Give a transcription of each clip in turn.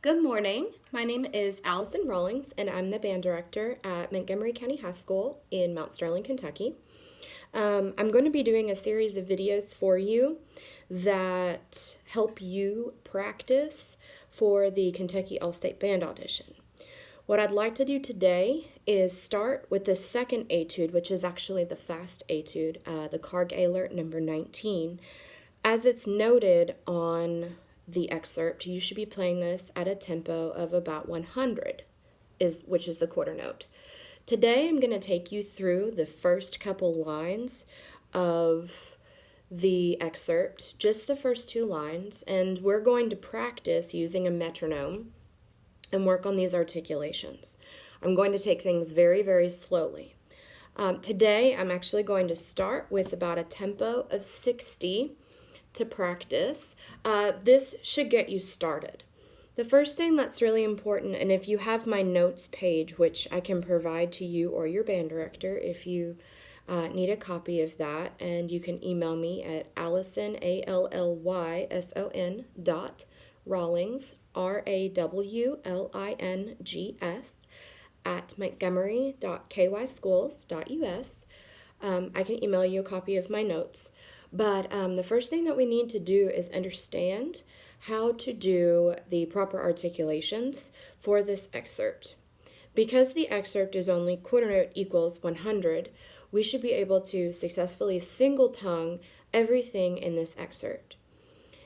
Good morning. My name is Allison Rawlings, and I'm the band director at Montgomery County High School in Mount Sterling, Kentucky. I'm going to be doing a series of videos for you that help you practice for the Kentucky All-State Band audition. What I'd like to do today is start with the second etude, which is actually the fast etude, the Carg Alert number 19. As it's noted on the excerpt, you should be playing this at a tempo of about 100, which is the quarter note. Today I'm going to take you through the first couple lines of the excerpt, just the first two lines, and we're going to practice using a metronome and work on these articulations. I'm going to take things very, very slowly. Today I'm actually going to start with about a tempo of 60 to practice. This should get you started. The first thing that's really important, and if you have my notes page, which I can provide to you or your band director if you need a copy of that, and you can email me at Allison, ALLYSON Rawlings, RAWLINGS at montgomery.kyschools.us. I can email you a copy of my notes. But the first thing that we need to do is understand how to do the proper articulations for this excerpt. Because the excerpt is only quarter note equals 100, we should be able to successfully single tongue everything in this excerpt.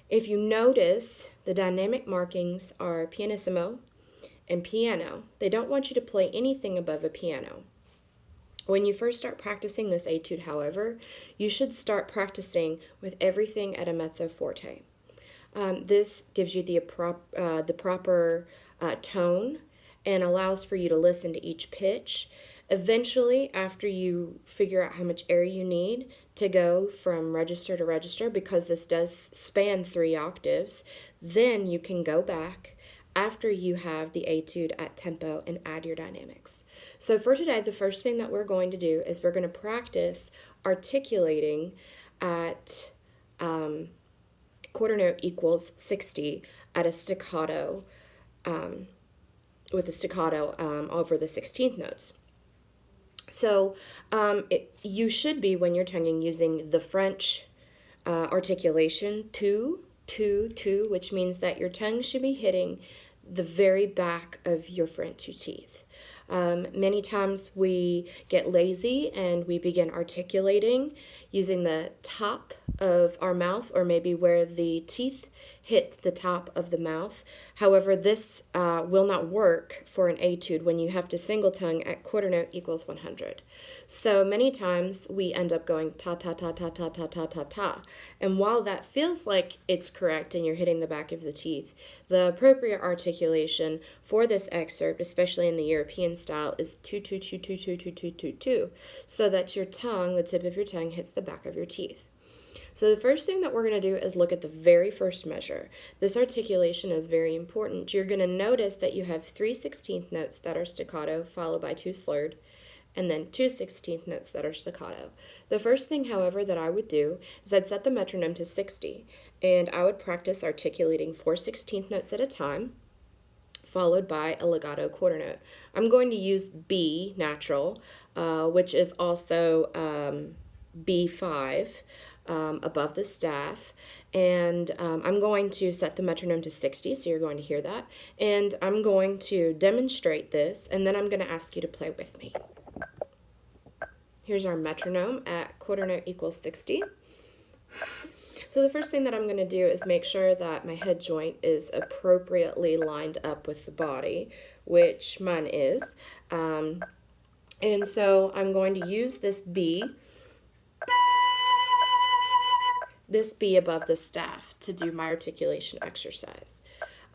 If you notice, the dynamic markings are pianissimo and piano. They don't want you to play anything above a piano. When you first start practicing this etude, however, you should start practicing with everything at a mezzo forte. This gives you the proper tone and allows for you to listen to each pitch. Eventually, after you figure out how much air you need to go from register to register, because this does span 3 octaves, then you can go back after you have the etude at tempo and add your dynamics. So for today, the first thing that we're going to do is we're going to practice articulating at quarter note equals 60 at a staccato, with a staccato over the 16th notes. So you should be, when you're tonguing, using the French articulation, two, which means that your tongue should be hitting the very back of your front 2 teeth. Many times we get lazy and we begin articulating using the top of our mouth, or maybe where the teeth hit the top of the mouth. However, this will not work for an etude when you have to single tongue at quarter note equals 100. So many times we end up going ta ta ta ta ta ta ta ta ta. And while that feels like it's correct and you're hitting the back of the teeth, the appropriate articulation for this excerpt, especially in the European style, is 2 2 2 2 2 2 2 2 2, so that your tongue, the tip of your tongue, hits the back of your teeth. So the first thing that we're going to do is look at the very first measure. This articulation is very important. You're going to notice that you have 3 16th notes that are staccato, followed by 2 slurred, and then 2 16th notes that are staccato. The first thing, however, that I would do is I'd set the metronome to 60, and I would practice articulating 4 16th notes at a time, followed by a legato quarter note. I'm going to use B natural, which is also B5, above the staff, and I'm going to set the metronome to 60, so you're going to hear that, and I'm going to demonstrate this, and then I'm going to ask you to play with me. Here's our metronome at quarter note equals 60. So the first thing that I'm going to do is make sure that my head joint is appropriately lined up with the body, which mine is, and so I'm going to use this B above the staff to do my articulation exercise.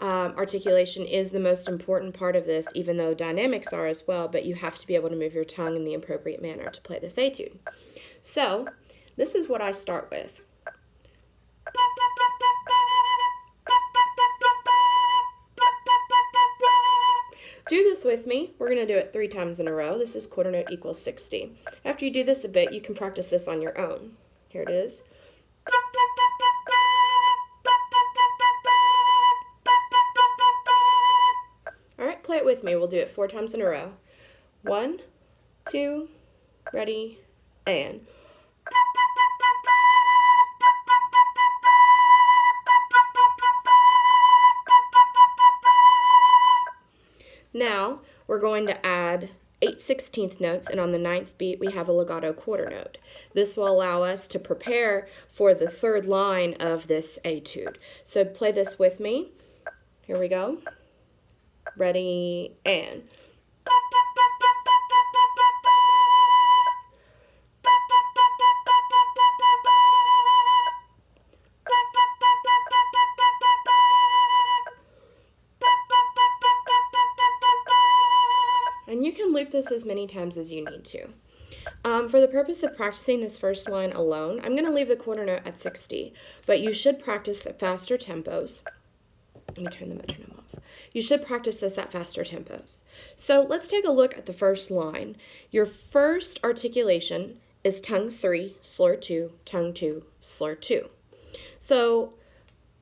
Articulation is the most important part of this, even though dynamics are as well, but you have to be able to move your tongue in the appropriate manner to play this etude. So this is what I start with. Do this with me. We're going to do it 3 times in a row. This is quarter note equals 60. After you do this a bit, you can practice this on your own. Here it is. with me. We'll do it 4 times in a row. 1, 2, ready, and. Now, we're going to add 8/16 notes, and on the 9th beat, we have a legato quarter note. This will allow us to prepare for the 3rd line of this etude. So play this with me. Here we go. Ready, and. And you can loop this as many times as you need to. For the purpose of practicing this first line alone, I'm going to leave the quarter note at 60, but you should practice at faster tempos. Let me turn the metronome off. You should practice this at faster tempos. So let's take a look at the first line. Your first articulation is tongue 3, slur 2, tongue 2, slur 2. So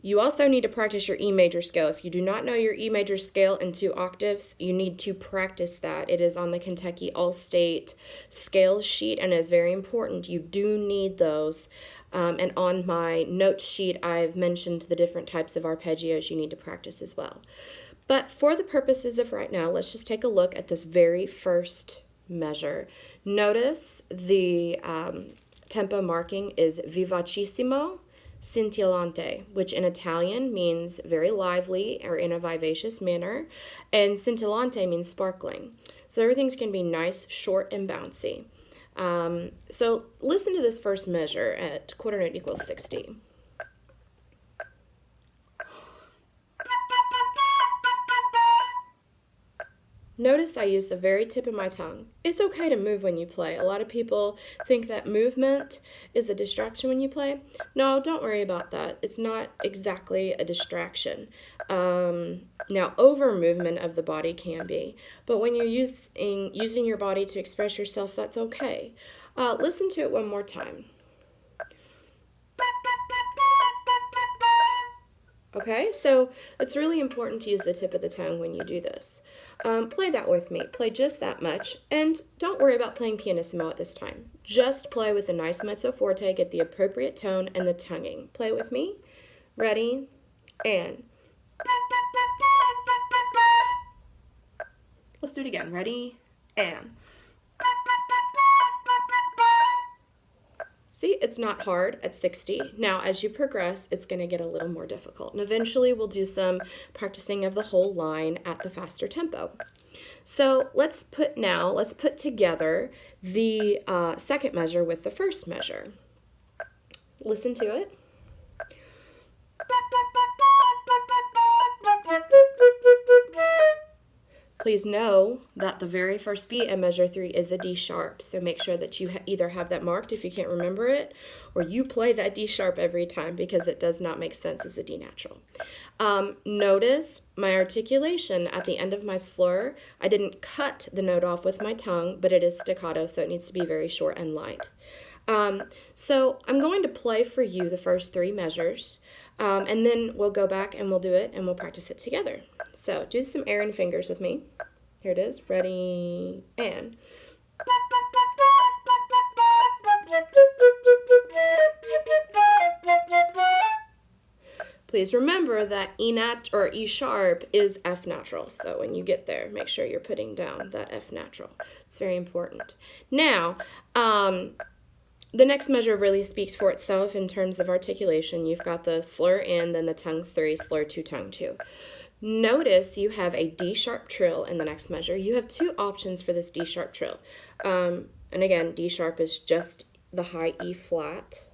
you also need to practice your E major scale. If you do not know your E major scale in 2 octaves, you need to practice that. It is on the Kentucky All-State scale sheet and is very important. You do need those. And on my note sheet, I've mentioned the different types of arpeggios you need to practice as well. But for the purposes of right now, let's just take a look at this very first measure. Notice the tempo marking is vivacissimo, scintillante, which in Italian means very lively or in a vivacious manner, and scintillante means sparkling. So everything's going to be nice, short, and bouncy. So listen to this first measure at quarter note equals 60. Notice I use the very tip of my tongue. It's okay to move when you play. A lot of people think that movement is a distraction when you play. No, don't worry about that. It's not exactly a distraction. Now, over movement of the body can be, but when you're using your body to express yourself, that's okay. Listen to it one more time. Okay, so it's really important to use the tip of the tongue when you do this. Play that with me. Play just that much, and don't worry about playing pianissimo at this time. Just play with a nice mezzo forte, get the appropriate tone and the tonguing. Play with me. Ready, and. Let's do it again. Ready, and. See, it's not hard at 60. Now, as you progress, it's going to get a little more difficult. And eventually, we'll do some practicing of the whole line at the faster tempo. So let's put together the second measure with the first measure. Listen to it. Please know that the very first beat in measure 3 is a D sharp, so make sure that you either have that marked if you can't remember it, or you play that D sharp every time because it does not make sense as a D natural. Notice my articulation at the end of my slur. I didn't cut the note off with my tongue, but it is staccato, so it needs to be very short and light. So I'm going to play for you the first 3 measures, and then we'll go back and we'll do it and we'll practice it together. So do some air and fingers with me. Here it is. Ready, and. Please remember that E sharp is F natural. So when you get there, make sure you're putting down that F natural. It's very important. Now, the next measure really speaks for itself in terms of articulation. You've got the slur in, then the tongue 3, slur 2, tongue 2. Notice you have a D sharp trill in the next measure. You have 2 options for this D sharp trill. And again, D sharp is just the high E flat.